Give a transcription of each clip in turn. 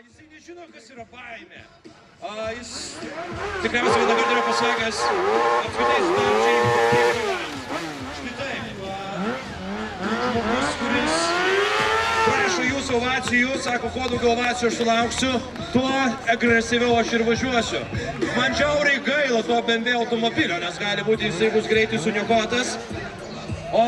Jisai nežino, kas yra baimė. Jis tikriausiai vieną kartą yra pasakęs, apskritai stabčiai, kaip gyvenimas. Štai taip, žmogus, kuris prašo jūsų ovacijų, sako, kuo daugiau ovacijų aš sulauksiu, tuo agresyviau aš ir važiuosiu. Man žiauriai gaila to BMW automobilio, nes gali būti jisai bus greitai suniokotas. O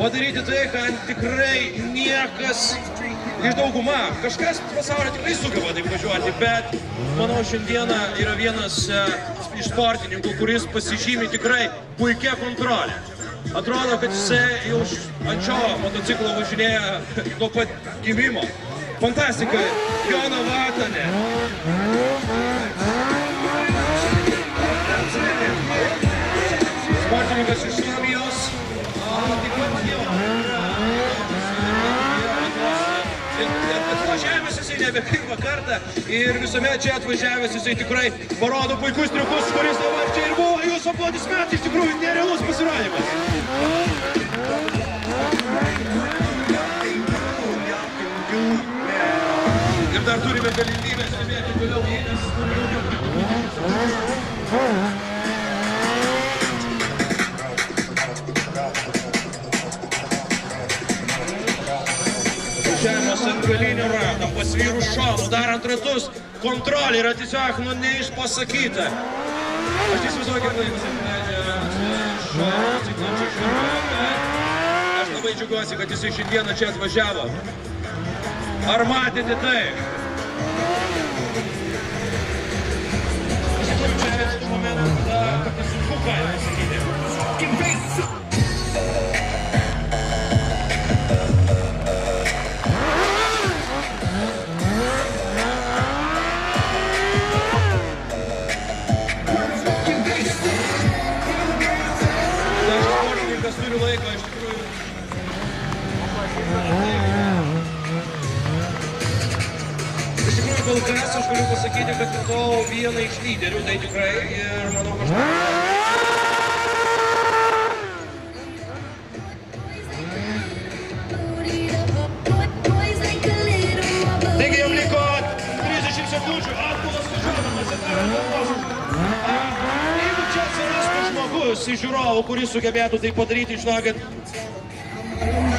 padaryti tai, kad tikrai niekas iš dauguma, kažkas pasaulyje tikrai sugeba taip važiuoti, bet manau šiandieną yra vienas iš sportininkų, kuris pasižymi tikrai puikia kontrolė. Atrodo, kad jisai jau ant šio motociklo važinėja nuo pat gimimo. Fantastika, Jono Vatanė. Sportininkas iš Suomijos. Taip pat jau atvažiavęs jisai nebe pirmą kartą ir visuomet čia atvažiavęs jisai tikrai parodo puikus triukus, kuris dabar čia ir buvo jūsų aplodismentai, iš tikrųjų nerealus pasirodymas. Ir dar turime galimybę stebėti toliau įnes. Žemės ant galinio rato, pas vyrų šonų, darant ratus, kontrolė yra tiesiog, neišpasakyta. Aš įsivaizduoju, kiek laikas atleidžia ciklančio šiurpą, bet aš labai džiaugiuosi, kad jisai šiandieną čia atvažiavo. Ar matėte tai? Iš tikrųjų, čia yra tų momentų, kad sunku ką pasakyti. Kas turi laiko, iš tikrųjų. Iš tikrųjų, kol kas aš galiu pasakyti, kad matau vieną iš lyderių, tai tikrai, ir manau kažką. Taigi jam liko 30 sekundžių, atbulas važiuodamas į tą galvos. Jeigu čia atsirastų žmogus iš žiūrovų, kuris sugebėtų tai padaryti, žinokit.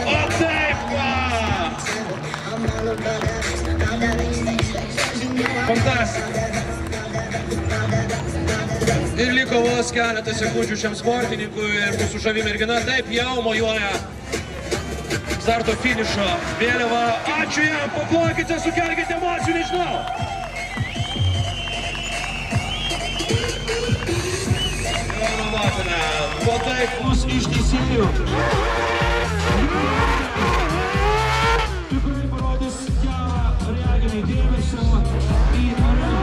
O taip va! Fantastika. Ir liko vos keletą sekundžių šiam sportininkui ir mūsų žavi mergina. Taip jau mojuoja starto finišo vėliavą. Ačiū jam, paplokite, sukelkite emocijų, nežinau. Po taip bus iš teisėjų. Tikrai parodys gerą reginį dėmesio į areną.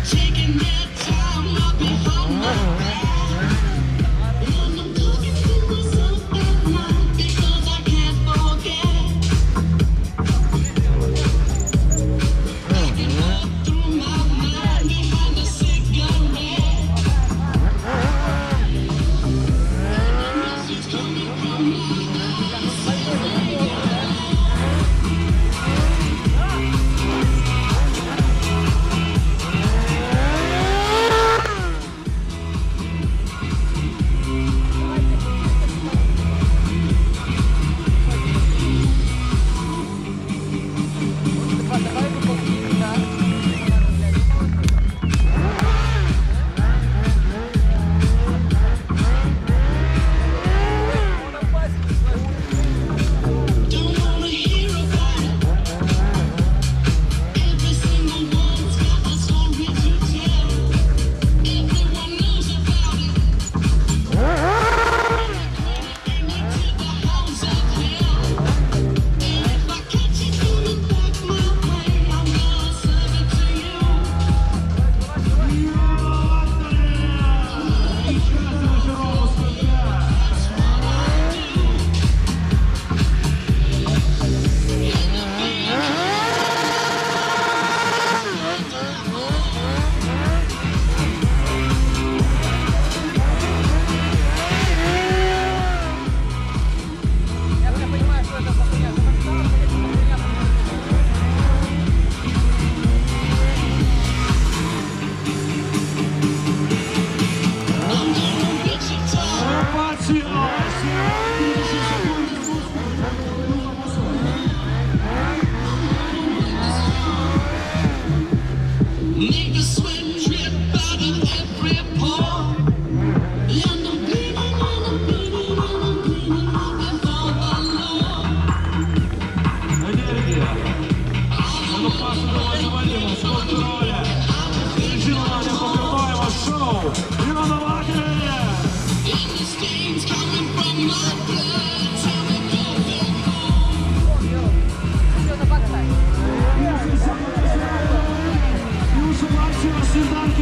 Taking that time. Bardzo